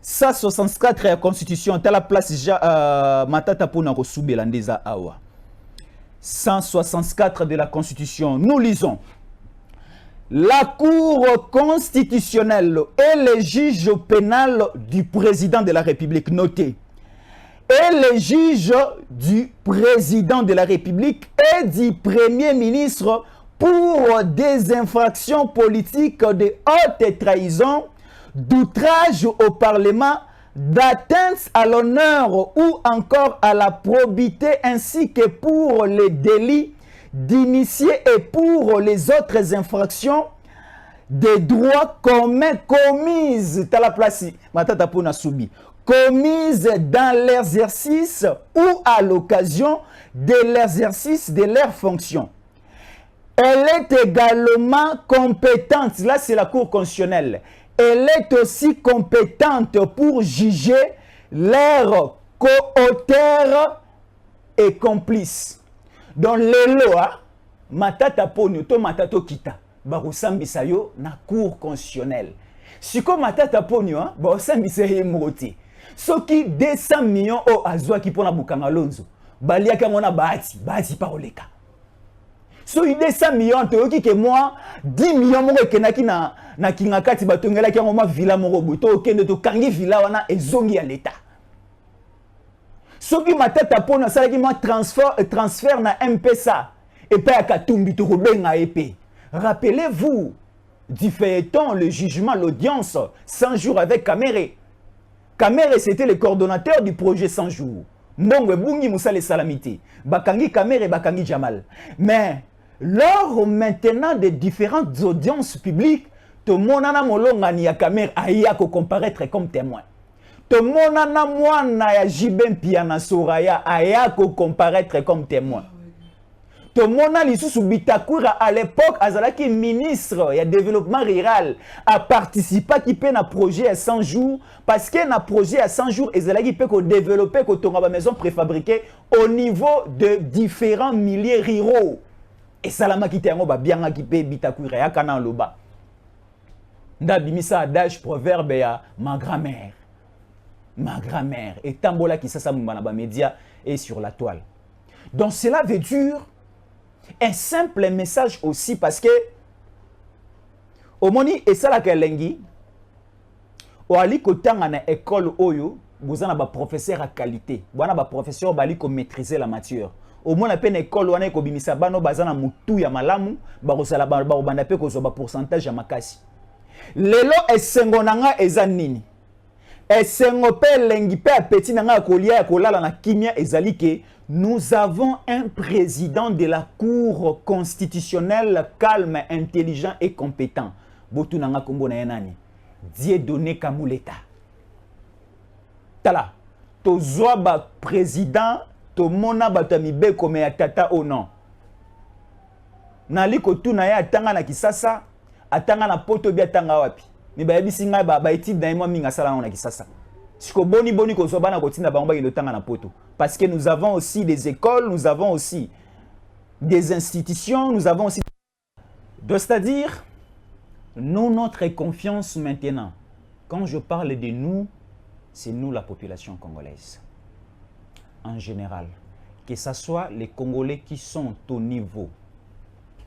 164 de la Constitution. T'as la place Matata Pona Rosubelandeza Awa. 164 de la Constitution. Nous lisons. La Cour constitutionnelle et les juges pénals du président de la République, notez, et les juges du président de la République et du Premier ministre pour des infractions politiques de haute trahison, d'outrage au Parlement, d'atteinte à l'honneur ou encore à la probité, ainsi que pour les délits d'initiés et pour les autres infractions des droits communs commises commises dans l'exercice ou à l'occasion de l'exercice de leurs fonctions. Elle est également compétente, là c'est la Cour constitutionnelle, elle est aussi compétente pour juger leurs co-auteurs et complices. Dans les lois, matata ponyo to matato kita barusambisa yo na Cour constitutionnelle. Siko matata ponyo barusambisa ye moti. Soki 200 millions o azwa ki pona bukanga lonzo. balia ka ngona bati pa oleka. So il 200 millions te que moi 10 millions moko kenaki na kingakati batongela ki ngoma villa moko buto okende to kangi villa wana ezongi ya l'état. So ki matata pona sala ki moi transfert na M-Pesa et pas Katumbi to kobenga épée. Rappelez-vous du feuilleton, le jugement, l'audience 100 jours avec Kamere. Kamere c'était le coordonnateur du projet 100 jours. Mbongwe bungi musale salamité. Bakangi Kamere, bakangi Jamal. Mais lors maintenant des différentes audiences publiques, tout le monde a molongani ya Kamere aya ko comparaître comme témoin. Tout le monde a mwana ya Jibem Piana Soraya aya ko comparaître comme témoin. Tout le monde a l'issue Bitakura à l'époque azalaki ministre ya développement rural a participé qui peut na projet à 100 jours parce que na projet à 100 jours ezalaki peut ko développer ko tonga ba maison préfabriquée au niveau de différents milliers ruraux. Et salama ki tengo ba bianga ki pe Bitakura ya kana loba. Nda bimisa adage proverbe ya ma grand-mère. Ma grand-mère et tambola qui ça na ba média et sur la toile. Donc cela veut dire un simple message aussi parce que au moni et ça la kelengi o ali kotanga na école oyo bozana ba professeur à qualité bana ba professeur bali ko maîtriser la matière au moins la peine école wana ko bimisa bano bazana mutu ya malamu ba kosala ba banda pe ko zo ba pourcentage ya makasi lelo esengo nanga eza nini esengo pe lengi pe apeti nanga kolia kolala na kimia ezalike. Nous avons un président de la Cour constitutionnelle calme, intelligent et compétent. Botu nanga kombo na yanani. Dieudonné Kamuleta. Tala. Tozwa ba président, to mona batamibe comme ya tata o non. Nali ko tu na ya atanga na Kisasa, atanga na poto bi atanga wapi. Mi ba yebisi ngai ba étude na moi minga sala na Kisasa. Siko boni ko so bana ko tinda ba ngba tanga na poto. Parce que nous avons aussi des écoles, nous avons aussi des institutions, nous avons aussi... Donc, c'est-à-dire, nous, notre confiance maintenant, quand je parle de nous, c'est nous la population congolaise. En général, que ce soit les Congolais qui sont au niveau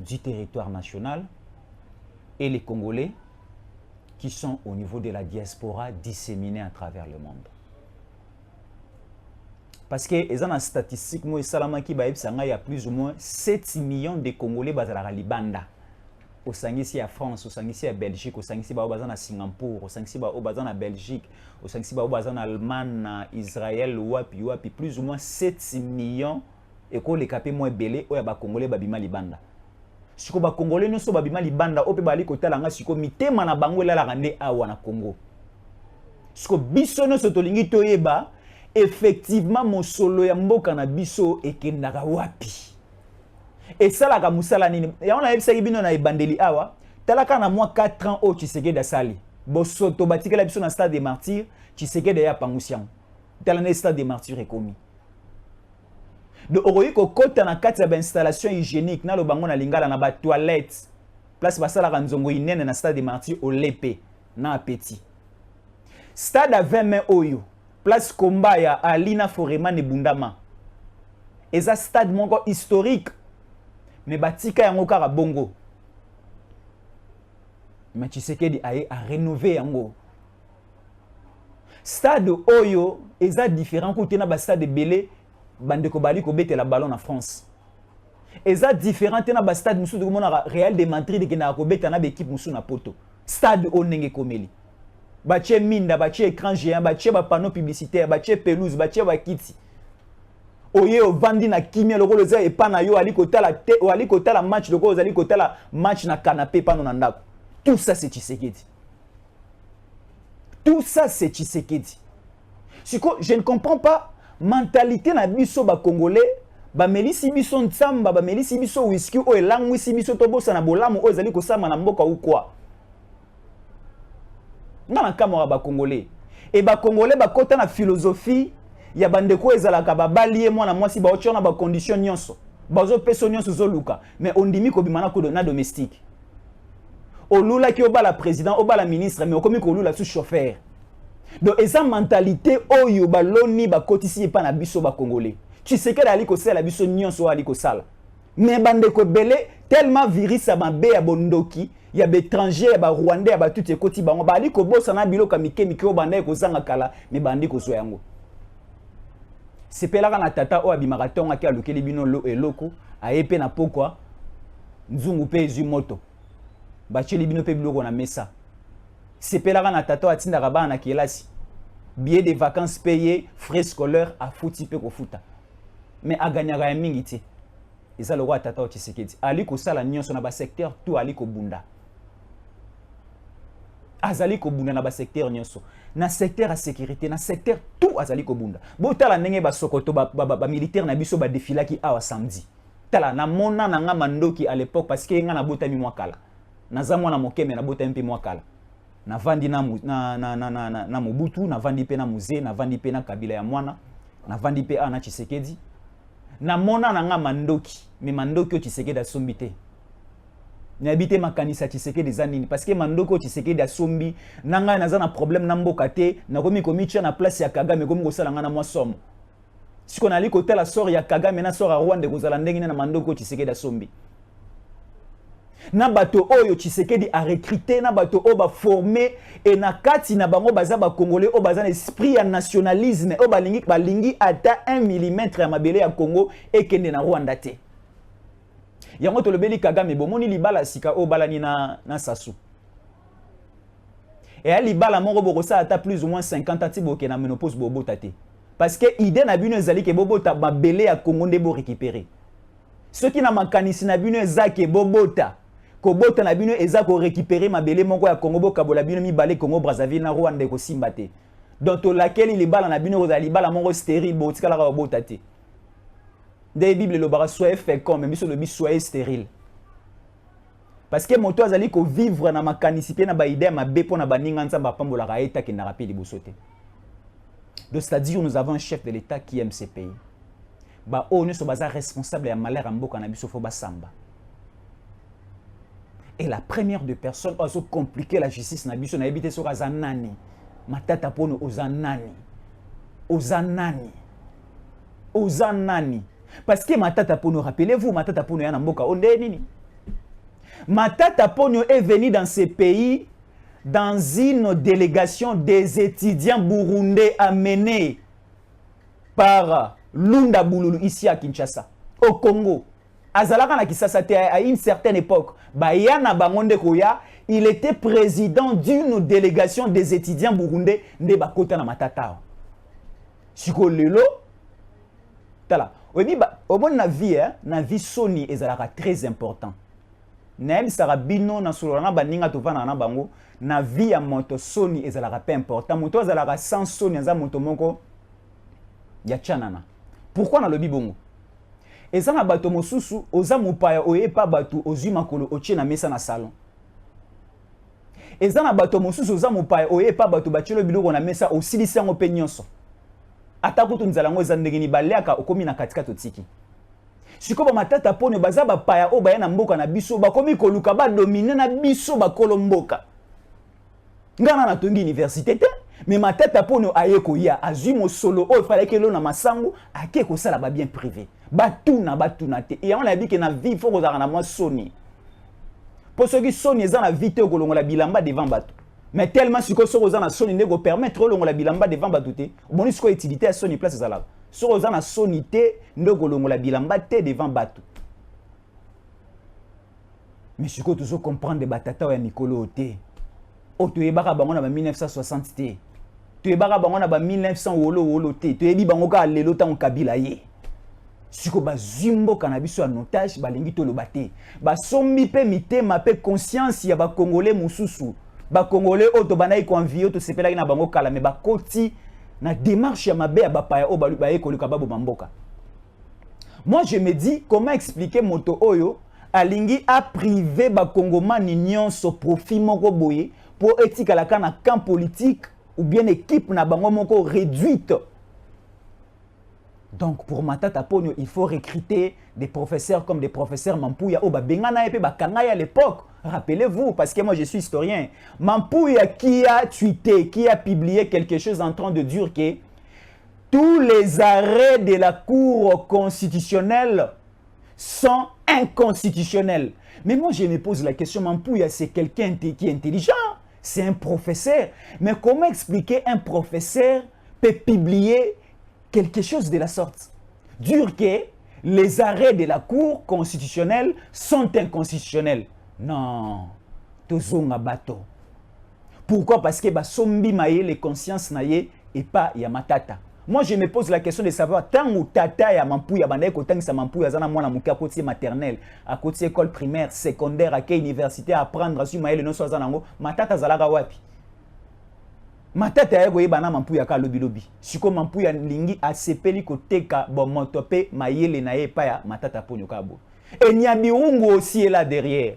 du territoire national et les Congolais qui sont au niveau de la diaspora disséminés à travers le monde. Parce que les gens statistique moi salama ki ba il y a plus ou moins 7 millions de Congolais bazala libanda. Au sangisi à France, au sangisi à Belgique, au sangisi ba bazana Singapour, au sangisi ba bazana Belgique, au sangisi ba bazana Allemagne, Israël wapi plus ou moins 7 millions et ko les capé moins belé o ya ba Congolais babima libanda. Siko ba Congolais no so babima libanda o pe bali ko talanga siko mitema na bango la rande awa na Congo. Siko biso no so tolingi toyeba effectivement mon solo ya mboka na biso ekendaka wapi et ça la musala nini ya on a ebisa bino na ebandeli awa talaka na moi 4 ans au Tshisekedi asali bo soto batikela biso na stade des martyrs Tshisekedi ya pangusian talana stade des martyrs ekomi de oroyi ko kota na kati ya installation hygiénique na lo bango na lingala na ba toilette place basala ka nzongo inene na stade des martyrs au lepe na apeti stade à 20 mai oyo place combat ya Alina Foreman et Bundama. Et ça stade mongo historique. Mais batika yango kara bongo. Mais Tshisekedi a rénové yango. Stade Oyo, et ça différent côté na ba stade belé bande ko bali ko bete la ballon en France. Et ça différent na ba stade musu de mona Real de Madrid ke na ko beta na équipe musu na poto. Stade onenge komeli. Bache minda, bache écran géant, bache ba panneau publicitaire, bache pelouse, bache ba kiti. Oye o vandi na kimia loko loza e pana yo ali kotala te o ali kotala match loko ozali kotala match na canapé pano na ndako. Tout ça c'est Tshisekedi. Tout ça c'est Tshisekedi. Je ne comprends pas mentalité na biso ba congolais, ba melisi biso ntsamba, ba melisi biso whisky o elangwisi biso tobosa na bolamu o ezali kosama na mboka ou quoi. Nana kamora ba congolais et ba congolais ba kota na philosophie ya bandeko ezalaka ba balie mwana mwasi ba otiona ba condition nyonso bazo peso nyonso zoluka mais ondimi ko bimana ko na domestique olula ki obala président obala ministre mais okomi ko lula sous chauffeur donc eza mentalité oyo baloni ba kotisi pa na biso ba congolais Tshisekedi ali kosala biso nyonso ali kosala. Mais bande ko belé tellement virus mabe ya bondoki, ya étranger, ya Rwandais, ya tout ekoti bango ba ali ko bosa na biloko mike o bande ko zanga kala, mais bandi ko so yango. Sepelaka na tata o abimaka tonga ki alukeli bino lo eloko, ayepe na pokwa nzungu pe ezu moto. Bacheli bino pe biloko na mesa. Sepelaka na tata o atindaka bana na kelasi. Billets de vacances payés, frais scolaires à fouti pe ko futa. Mais a gagnaka ya mingi ti. Eza le roi tata o Tshisekedi. Ali ko sala nyonso na ba secteur tout ali ko bunda. Azali ko bunda na ba secteur nyonso. Na secteur à sécurité, na secteur tout azali ko bunda. Bo tala ndenge ba sokoto ba militaire na biso ba défilaki awa samedi. Tala na mona na nga mandoki à l'époque parce que nga na botami mwakala. Na za mwana mokeme na botami pe mwakala. Na vandi na Mobutu, na vandi pe na Muze, na vandi pe na Kabila ya mwana, na vandi pe na Tshisekedi. Na mona na nga mandoki, mais mandoki o Tshisekedi asombi te. Na habite makanisa Tshisekedi za nini parce que mandoki o Tshisekedi asombi, na nga naza na problème na mboka te, na komi komitia na place ya Kagame komi kosala nga na mwa somo. Siko na li kotela sort ya Kagame na sort ya Rwanda kozala ndenge na mandoki o Tshisekedi asombi. Na bato oyo Tshisekedi a recruté, na bato oyo ba formé et na kati na bango baza ba congolais oyo baza na esprit ya nationalisme oyo balingi ata 1 mm ya mabele ya Congo ekende na Rwanda te. Yango tolobeli Kagame bomoni libala sika oyo balani na Sassou. Et à libala moko bokosa ata plus ou moins 50 ans tiboke na menopause bobota te. Parce que idée na bino ezali ke bobota mabele ya Congo nde bo récupérer. Ceux qui na makanisi na bino ezake bobota kobota na bino eza ko récupérer mabele moko ya Congo bo kabola bino mi balé Congo Brazzaville na Rwanda ko simba te. Donc to laquelle il bala na bino ozali bala moko stérile bo tikala ka bota te. Des Bible le bara soyez fécond mais biso le bi soyez stérile. Parce que moto azali ko vivre na makanisi pe na ba idée ma be pona baninga nzamba pambola ka eta ki na rapide bosote. Donc c'est-à-dire nous avons un chef de l'État qui aime ce pays. Ba onu so baza responsable ya malheur ya mboka na biso fo ba samba. Et la première de personnes a compliqué la justice na biso na ebité so kazanani matata pono ozanani parce que matata pono rappelez-vous matata pono ya na mboka onde nini matata pono est venu dans ce pays dans une délégation des étudiants burundais amenés par Lunda Bululu ici à Kinshasa au Congo. Azalaka na Kisasa te à une certaine époque, Bayana Bangonde Koya, il était président d'une délégation des étudiants burundais de Bakota na Matata. Siko lelo tala. Obi ba obon na vie Sony ezalaka très important. Nael sarabino na solana baninga to vana na bango na vie ya moto Sony ezalaka pas important. Moto ezalaka sans Sony za moto moko ya chanana. Pourquoi na lobi bongo? Et ça na bato mosusu oza mupaya oye pa bato ozui makolo otie na mesa na salon. Et ça na bato mosusu oza mupaya oye pa bato bachelo biloko na mesa osilisi yango pe nyonso. Ata kutu nzala ngo ezandenge ni baleaka okomi na katika totiki. Siko ba matata pone baza ba paya o baya na mboka na biso bakomi koluka ba dominer na biso bakolo mboka. Ngana na tongi université te. Mais ma tête à pono ayeko ya azimo solo o fallait que l'on na masangu ake ko sala ba bien privé batuna te et on a dit que na vie faut ko na moi Sony pour ceux qui Sony za na vie te ko longola bilamba devant bato mais tellement siko so za na Sony ne go permettre longola bilamba devant bato te boni siko utilité à Sony place za la so za na Sony te ndo ko longola bilamba te devant bato mais siko toujours comprendre batata ya mikolo te o to yebaka bango na 1960 te tu es baka bango na ba 1900 wolo te tu ebi bango ka lelo ta Kabila ye siko bazimbo kanabiso en otage balingi to lobate ba sombi pe mitema pe conscience ya ba congolais mususu ba congolais auto banai ko envier to sepela na bango kala me ba koti na démarche ya mabe ya ba paya o ba ekoluka babo mamboka. Moi je me dis comment expliquer moto oyo alingi a privé ba congomani nyonso profit moko boye pour etika la kana camp politique ou bien équipe na bango moko réduite. Donc pour Matata Ponyo, il faut recruter des professeurs comme des professeurs Mampouya ou Bengana et Bakangaya à l'époque. Rappelez-vous, parce que moi je suis historien. Mampouya qui a tweeté, qui a publié quelque chose en train de dire que tous les arrêts de la Cour constitutionnelle sont inconstitutionnels. Mais moi, je me pose la question, Mampouya, c'est quelqu'un qui est intelligent, c'est un professeur. Mais comment expliquer un professeur peut publier quelque chose de la sorte? Dire que les arrêts de la Cour constitutionnelle sont inconstitutionnels. Non, tozonga bato. Pourquoi? Parce que sombi maye les consciences naye et pas yamatata. Moi, je me pose la question de savoir, tant ou tata ya Mampouya, banaye ko tangisa Mampouya zana mwana muke à côté maternelle, à côté école primaire, secondaire, à quelle université, à apprendre à suivre maye le non soit zanango, matata zalaga wapi. Matata ya goye bana Mampouya ka lobi lobi. Siko Mampouya lingi a sepeli ko teka bon motope maye le naye pa ya matata ponyo kabo. Et Nyabirungu aussi est là derrière,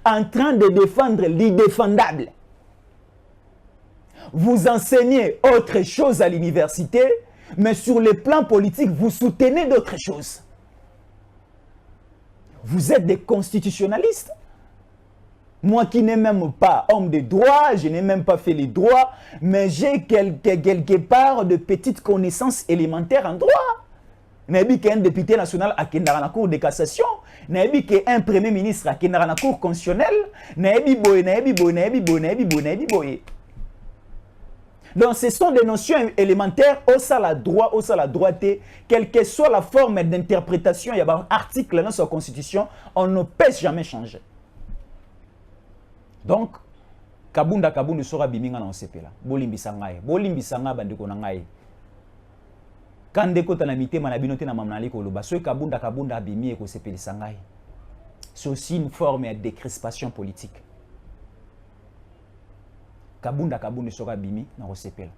en train de défendre l'indéfendable. Vous enseignez autre chose à l'université, mais sur le plan politique, vous soutenez d'autres choses. Vous êtes des constitutionnalistes. Moi qui n'ai même pas homme de droit, je n'ai même pas fait les droits, mais j'ai quelque part de petites connaissances élémentaires en droit. Nabi qu'un député national a la Cour de cassation, nabi qu'un premier ministre a la Cour constitutionnelle, nabi boy. Donc, ce sont des notions élémentaires, au la droit, au la droité, quelle que soit la forme d'interprétation, il y a un article dans notre constitution, on ne peut jamais changer. Donc, Kabunda sera biminga na OCP là. Bolimbi sanga bandeko na ngai. Kande kota na mitema na binote na mamnali ko loba. So Kabunda bimi e ko sepeli sangai. C'est aussi une forme de décrispation politique. Kabunda sera bimi na osepela.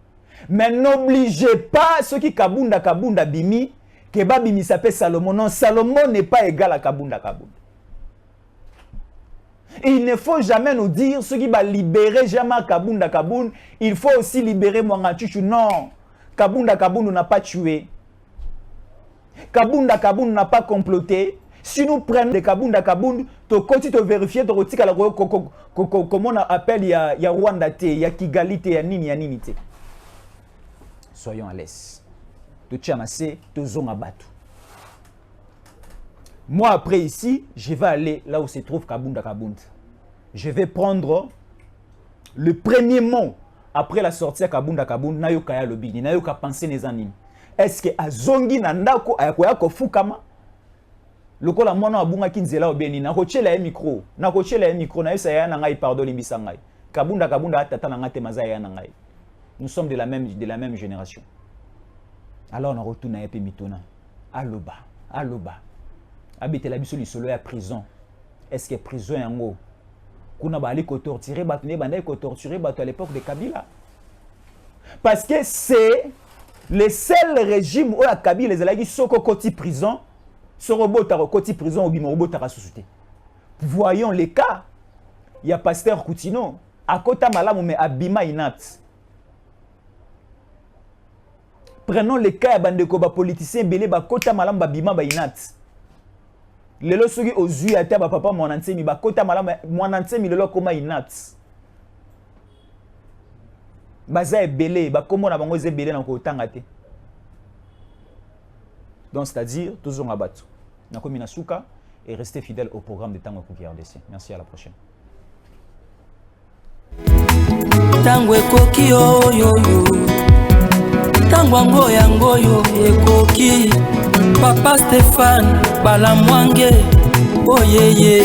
Mais n'obligez pas ceux qui Kabunda bimi que babimi s'appelle Salomon. Non, Salomon n'est pas égal à Kabunda. Il ne faut jamais nous dire ceux qui va libérer jamais Kabunda, il faut aussi libérer Mwangachuchu. Non, Kabunda n'a pas tué. Kabunda n'a pas comploté. Si nous prenons des Kabunda, tu continues de vérifier, tu retires comment on appelle, il y a Rwanda, il y a Kigali, il y a Nini. Soyons à l'aise. Tu tchamassé, tu zongabatu. Moi, après ici, je vais aller là où se trouve Kabunda. Je vais prendre le premier mot après la sortie de Kabunda. Nayoka ya lobini, nayoka penser les animes. Est-ce que azongi nandako ayakoya kofukama? Lokola mwana abunga kinzela obeni na kochela ya micro. Na kochela ya micro na yesa ya na ngai pardon limbisa ngai. Kabunda atata na ngate mazaya na ngai. Nous sommes de la même génération. Alors on retourne à Epe Mitona. Aloba. Habite la biso lisolo ya prison. Est-ce que prison yango kuna bali ko torturer bato ne banda ko torturer bato à l'époque de Kabila? Parce que c'est le seul régime où la Kabila les alagi soko koti prison, sorobota koti prison ou bimo robota ka société. Voyons les cas. Il y a pasteur Koutino, à kota malamu mais abima inat. Prenons les cas ya bande ko ba politicien belé ba kota malamu ba bima ba inat. Lelo soki ozui ata ba papa mwanantsemi ba kota malama mwanantsemi lelo koma inat. Baza ebele ba komo na bango ezebele na ko tanga te. Donc c'est-à-dire tous on abatu. Na komi na suka et restez fidèles au programme de Tango Ekoki RDC. Merci, à la prochaine. Tango Ekoki yo. Tango ngoyo Ekoki. Papa Stéphane Balamwange, oh yeah.